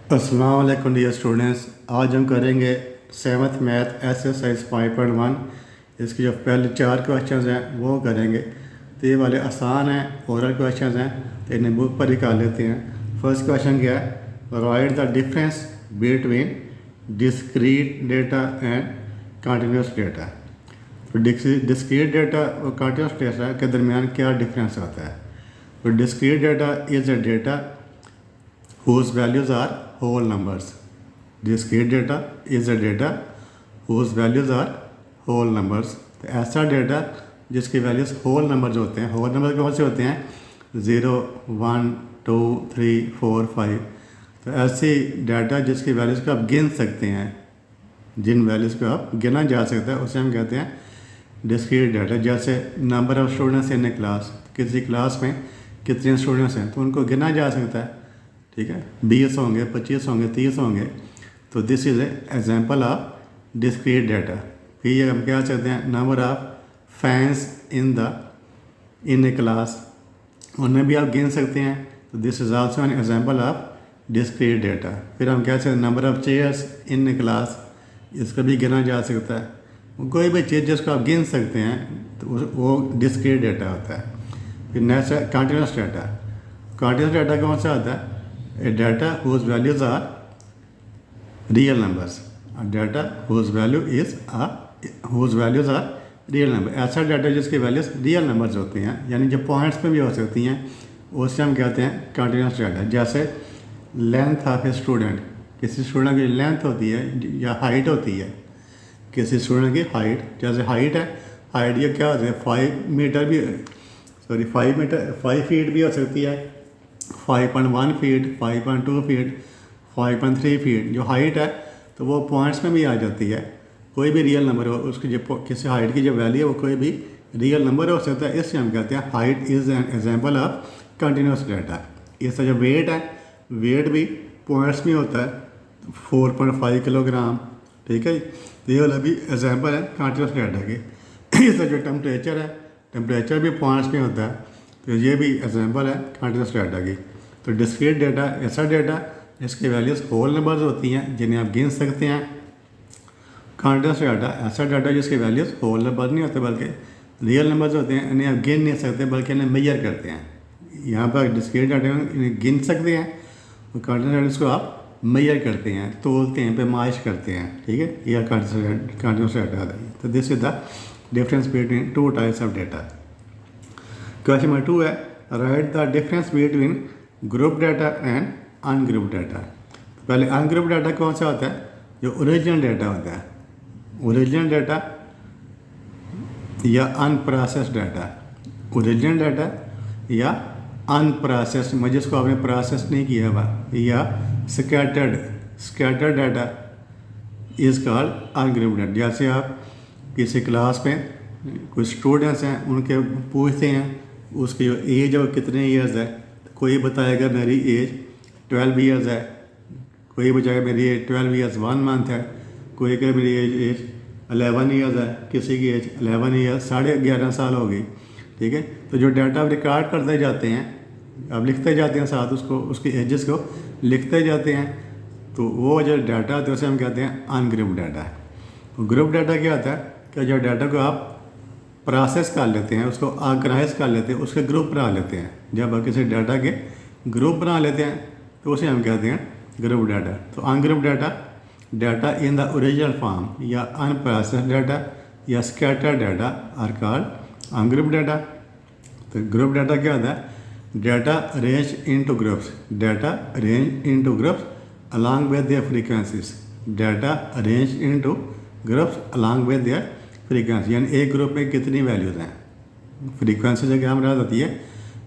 अस्सलाम वालेकुम dear students. आज हम करेंगे 7th मैथ एक्सरसाइज 5.1। इसके जो पहले 4 क्वेश्चंस हैं वो करेंगे। तो ये वाले आसान हैं, ओरल क्वेश्चंस हैं, तो इन्हें बुक पर ही कर लेते हैं। फर्स्ट क्वेश्चन क्या है? Right the difference between discrete data and continuous data. तो डिस्क्रीट डेटा और कंटिन्यूस डेटा के दरमियान क्या डिफरेंस होता है? तो discrete data is a data whose values are whole numbers. Discrete data is a data whose values are whole numbers. तो ऐसा डेटा जिसकी वैल्यूज़ होल नंबर्स होते हैं। होल नंबर कौन से होते हैं? 0, 1, 2, 3, 4, 5। तो ऐसी डाटा जिसकी वैल्यूज़ को आप गिन सकते हैं, जिन वैल्यूज़ को आप गिना जा सकता है, उसे हम कहते हैं डिस्क्रीट डाटा। जैसे number of students in A class, किसी क्लास में कितने स्टूडेंट्स हैं तो उनको गिना जा सकता है। ठीक है, 20 होंगे, 25 होंगे, 30 होंगे। तो this is a example of discrete data. फिर ये हम क्या चाहते हैं? Number of fans in A class, उन्हें भी आप गिन सकते हैं। तो this is also an example of discrete data. फिर हम क्या चाहते हैं? Number of chairs in A class, इसको भी गिना जा सकता है। कोई भी चीज़ जिसको आप गिन सकते हैं तो वो डिस्क्रीट डाटा होता है। फिर नेक्स्ट है कंटिन्यूस डाटा। कंटिन्यूस डाटा कौन सा आता है? A data whose values are real numbers. A data whose values are real number. ऐसा डाटा जिसकी वैल्यूज रियल नंबर्स होती हैं, यानी जो पॉइंट्स पे भी हो सकती हैं, उससे हम कहते हैं कंटिन्यूस डाटा। जैसे लेंथ ऑफ ए स्टूडेंट, किसी स्टूडेंट की लेंथ होती है या हाइट होती है, किसी स्टूडेंट की हाइट, जैसे हाइट है, हाइट ये क्या होती है? 5 फीट भी हो सकती है, 5.1 फीट, 5.2 फीट, 5.3 फीट। जो हाइट है तो वो पॉइंट्स में भी आ जाती है। कोई भी रियल नंबर हो, उसकी जो किसी हाइट की जो वैल्यू है वो कोई भी रियल नंबर हो सकता है। इससे हम कहते हैं height is an example of continuous data. इसका जो वेट है, वेट भी पॉइंट्स में होता है, 4.5 किलोग्राम। ठीक है, तो ये वाला भी एग्जांपल है कंटिन्यूस डाटा के। इसका जो टेम्परेचर है, टेम्परेचर भी पॉइंट्स में होता है। तो ये भी एग्जांपल है कंटिन्यूस डाटा की। तो डिस्क्रीट डाटा ऐसा डाटा जिसकी वैल्यूज़ होल नंबर्स होती हैं, जिन्हें आप गिन सकते हैं। कंटिन्यूस डाटा ऐसा डाटा जिसकी वैल्यूज़ होल नंबर नहीं होते बल्कि रियल नंबर्स होते हैं, इन्हें आप गिन नहीं सकते बल्कि इन्हें मेजर करते हैं। यहाँ पर डिस्क्रीट डाटा इन्हें गिन सकते हैं और कंटिन्यूस डाटा को आप मेजर करते हैं, तोलते हैं, पैमाइश करते हैं। ठीक है, यह कंटिन्यूस डाटा आता है। तो this is the difference between two types of data. Question number 2 है right the difference between group data and ungroup data. पहले अनग्रुप डाटा कौन सा होता है? जो ओरिजिनल डाटा होता है, ओरिजिनल डाटा या अनप्रोसेस्ड डाटा। ओरिजिनल डाटा या अनप्रोसेस्ड, मतलब जिसको आपने प्रोसेस नहीं किया हुआ, या scattered data is called ungroup data. जैसे आप किसी क्लास में कुछ स्टूडेंट्स हैं, उनके पूछते हैं उसकी जो एज है वो कितने ईयर्स है। कोई बताएगा मेरी एज 12 ईयर्स है, कोई बताएगा मेरी एज 12 ईयर्स 1 मंथ है, कोई कहे मेरी एज 11 ईयर्स है, किसी की एज 11 ईयर्स 11.5 साल हो गई। ठीक है, तो जो डाटा आप रिकॉर्ड करते जाते हैं, आप लिखते जाते हैं साथ उसको, उसकी एजेस को लिखते जाते हैं, तो वो जो डाटा होता है उसे हम कहते हैं अनग्रुप डाटा। ग्रुप डाटा क्या होता है कि जो डाटा को आप प्रोसेस कर लेते हैं, उसको ऑर्गेनाइज कर लेते हैं, उसके ग्रुप बना लेते हैं। जब आप किसी डाटा के ग्रुप बना लेते हैं तो उसे हम कहते हैं ग्रुप डाटा। तो ungroup data, data in the original form या अनप्रोसेस्ड डाटा या scattered data are called ungroup data. तो ग्रुप डाटा क्या होता है? Data arrange into groups, data arrange into groups along with their frequencies. Data arrange into groups along with their frequency, यानी एक group में कितनी values हैं। फ्रीक्वेंसी से क्या मुराद होती है?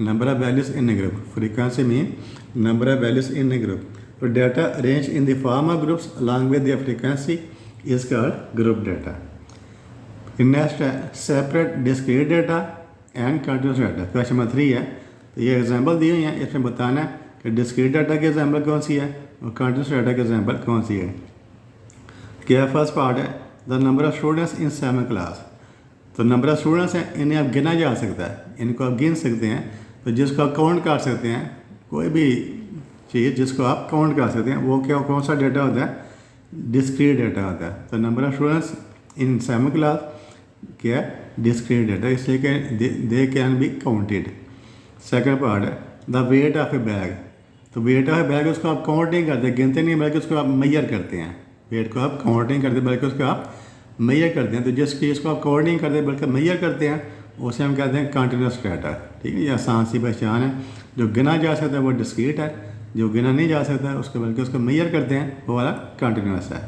Number of values in a group. Frequency mean number of values in a group. तो data arrange in the form of groups along with their frequency is called group data. Next है separate discrete data and continuous data. Question number 3 है। तो ये example दी हुई हैं, इसमें बताना है कि डिस्क्रीट डाटा की एग्जाम्पल कौन सी है और कंटिन्यूस डाटा की एग्जाम्पल कौन सी है। क्या फर्स्ट पार्ट है the number of students in 7th class. तो नंबर ऑफ स्टूडेंट्स हैं, इन्हें आप गिना जा सकता है, इनको आप गिन सकते हैं। तो जिसको आप काउंट कर सकते हैं, कोई भी चीज़ जिसको आप काउंट कर सकते हैं, वो क्या कौन सा डेटा होता है? डिस्क्रीट डेटा होता है। तो number of students in same class क्या है? डिस्क्रीट डेटा, इसलिए कि they can be counted. Second part है the weight of a bag. तो वेट ऑफ ए बैग उसको आप काउंट नहीं करते, गिनते नहीं, बल्कि उसको आप मेजर करते हैं। वेट को आप काउंट नहीं करते बल्कि उसको आप मेजर करते हैं। तो जिस चीज़ को आप काउंट नहीं करते बल्कि मेजर करते हैं उसे हम कहते हैं कंटिन्यूस डाटा। ठीक है, ये आसान सी पहचान है। जो गिना जा सकता है वो डिस्क्रीट है, जो गिना नहीं जा सकता है उसको बल्कि उसको मेजर करते हैं वो वाला कंटिन्यूस है।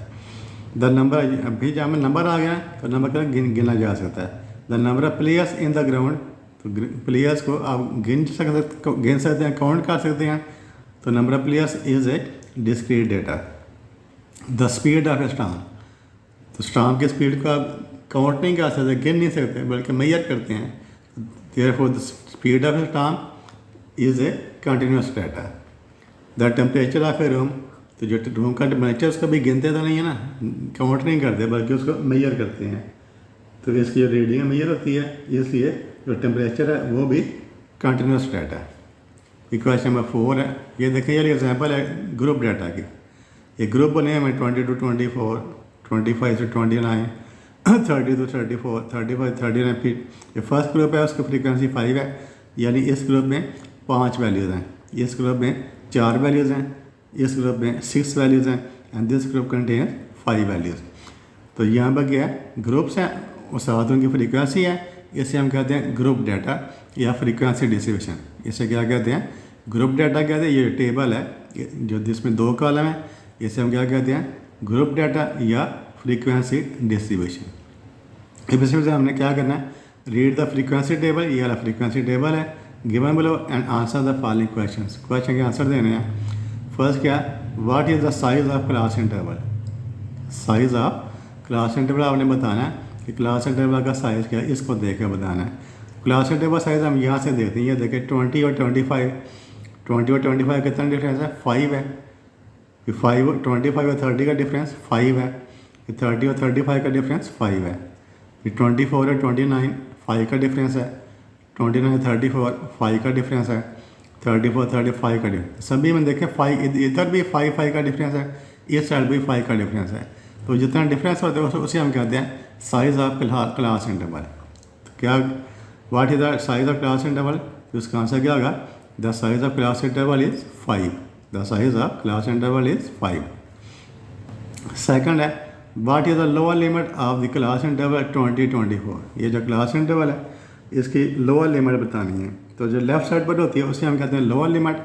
द नंबर, अभी जहाँ में नंबर आ गया तो नंबर का गिना जा सकता है। The number of players in the ground, तो प्लेयर्स को आप गिन सकते हैं, काउंट कर सकते हैं। तो number of players is a discrete data. The speed of a storm, तो स्टाम की स्पीड को आप काउंट नहीं कर सकते, गिन नहीं सकते बल्कि मेजर करते हैं। Therefore the speed of a storm is a continuous data. The temperature of a room, तो जो रूम का टेम्परेचर उसको भी गिनते तो नहीं है ना, काउंट नहीं करते बल्कि उसको मेजर करते हैं। तो इसकी जो रीडिंग मेजर होती है, इसलिए जो टेम्परेचर है वो भी कंटिन्यूस डाटा है। क्वेश्चन नंबर 4 है, ये देखें, ये एग्जांपल है ग्रुप डाटा की। ये ग्रुप बने हमें 20 to 24, 25 to 29, 30 to 34, 35 39। फिर ये फर्स्ट ग्रुप है, उसकी फ्रीक्वेंसी 5 है, यानी इस ग्रुप में 5 वैल्यूज़ हैं, इस ग्रुप में 4 वैल्यूज़ हैं, इस ग्रुप में 6 वैल्यूज़ हैं, and this group contain 5 values. तो यहाँ पर क्या है? ग्रुप्स हैं और साथ उनकी फ्रीक्वेंसी है, इसे हम कहते हैं ग्रुप डाटा या फ्रीक्वेंसी डिस्ट्रीब्यूशन। इसे क्या कहते हैं? ग्रुप डाटा कहते हैं। ये टेबल है जो जिसमें 2 कॉलम है, इसे हम क्या कहते हैं? ग्रुप डाटा या फ्रीक्वेंसी डिस्ट्रीब्यूशन। इस से हमने क्या करना है? रीड द फ्रीक्वेंसी टेबल, ये वाला फ्रीक्वेंसी टेबल है given below and answer the following questions. Question के आंसर देने हैं। फर्स्ट क्या है? What is the size of class interval. Size of class interval आपने बताना है कि क्लास इंटरवल का साइज़ क्या है, इसको देख कर बताना है। क्लास इंटरवल साइज़ हम यहाँ से देखते हैं, ये देखें 20 और 25, 20 और 25 कितना डिफरेंस है? 5 है। फिर 25 और 30 का डिफरेंस 5 है, फिर 30 और 35 का डिफरेंस 5 है, फिर 24 और 29 5 का डिफरेंस है, 29 34 5 का डिफरेंस है, 34 35 का डिफरेंस। सभी में देखें 5, इधर भी 5 का डिफरेंस है, इस साइड भी 5 का डिफरेंस है। तो जितना डिफरेंस होता है उसे हम कहते हैं साइज़ ऑफ क्लास इंटरवल। तो क्या what is the size of class interval? तो उसका आंसर क्या होगा? The size of class interval is 5। The size of class interval is 5। Second है what is the lower limit of the class interval 2024। ये जो class interval है इसकी lower limit बतानी है। तो जो लेफ्ट साइड पर होती है उसे हम कहते हैं लोअर लिमिट,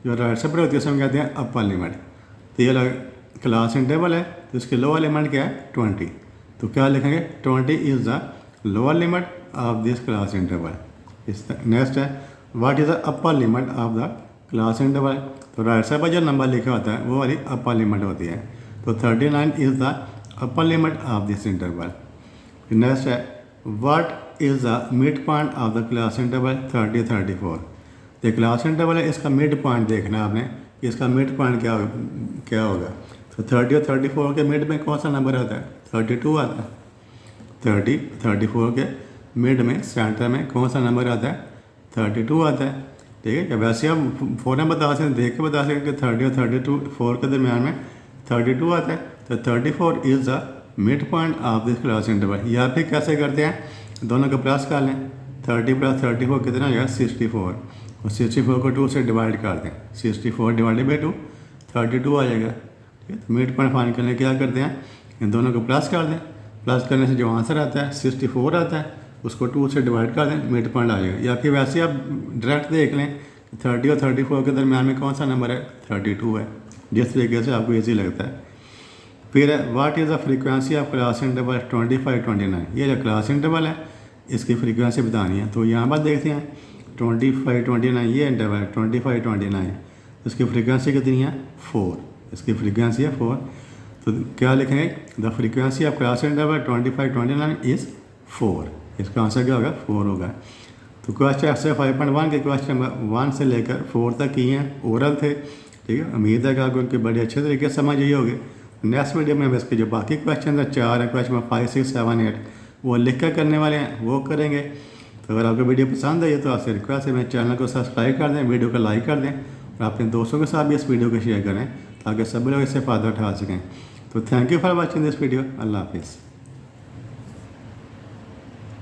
जो राइट साइड पर होती है उसे हम कहते हैं अपर लिमिट। तो ये क्लास इंटरवल है तो इसकी लोअर लिमिट क्या है? 20। तो क्या लिखेंगे? 20 is the lower limit of this class interval. Next है what is the upper limit of the class interval. तो राइट साइड पर जो नंबर लिखा होता है वो वाली अपर लिमिट होती है। तो 39 is the upper limit of this interval. Next है what is the mid point of the class interval 30 34। तो क्लास इंटरवल है, इसका मिड पॉइंट देखना है आपने कि इसका मिड पॉइंट क्या होगा। तो 30 और 34 के मिड में कौन सा नंबर आता है? 32 आता है। 30 34 के मिड में सेंटर में कौन सा नंबर आता है? 32 आता है। ठीक है, वैसे आप फ़ौरन बता सकते, देख के बता सकते कि 30 और 34 के दरमियान में 32 आता है। तो 34 is the mid point of this class interval. या फिर कैसे करते हैं? दोनों का प्लस कर लें। 30 + 34 कितना हो जाएगा? 64, और 64 को 2 से डिवाइड कर दें। 64 डिवाइडेड बाई 2 32 आ जाएगा। ठीक है, तो मिड पॉइंट फाइंड करने क्या करते हैं? इन दोनों को प्लस कर दें। प्लस करने से जो आंसर आता है 64 आता है, उसको 2 से डिवाइड कर दें, मिड पॉइंट आ जाएगा। या फिर वैसे आप डायरेक्ट देख लें 30 और 34 के दरमियान में कौन सा नंबर है? 32 है, जिस तरीके से आपको ईजी लगता है। फिर है what is the frequency of class interval 25 29। ये जो क्लास इंटरवल है इसकी फ्रीक्वेंसी बतानी है। तो यहाँ पर देखते हैं 25 29, ये इंटरवल 25 29, इसकी फ्रीक्वेंसी कितनी है? 4। इसकी फ्रीक्वेंसी है 4। तो क्या लिखेंगे? The frequency of class interval 25 29 is 4। इसका आंसर क्या होगा? 4 होगा। तो क्वेश्चन एक्सरसाइज 5.1 के क्वेश्चन नंबर 1 से लेकर 4 तक किए हैं, ओरल थे। ठीक है, उम्मीद है कि आपको उनके बड़े अच्छे तरीके से समझ आई होगी। नेक्स्ट वीडियो में हम इसके जो बाकी क्वेश्चन है 4 है, क्वेश्चन नंबर 5 6 7 8 वो लिख कर करने वाले हैं, वो करेंगे। तो अगर आपको वीडियो पसंद आई है तो आपसे रिक्वेस्ट है मेरे चैनल को सब्सक्राइब कर दें, वीडियो को लाइक कर दें और अपने दोस्तों के साथ भी इस वीडियो को शेयर करें ताकि सभी लोग इससे फ़ायदा उठा सकें। तो thank you for watching this video. अल्लाह हाफिज़।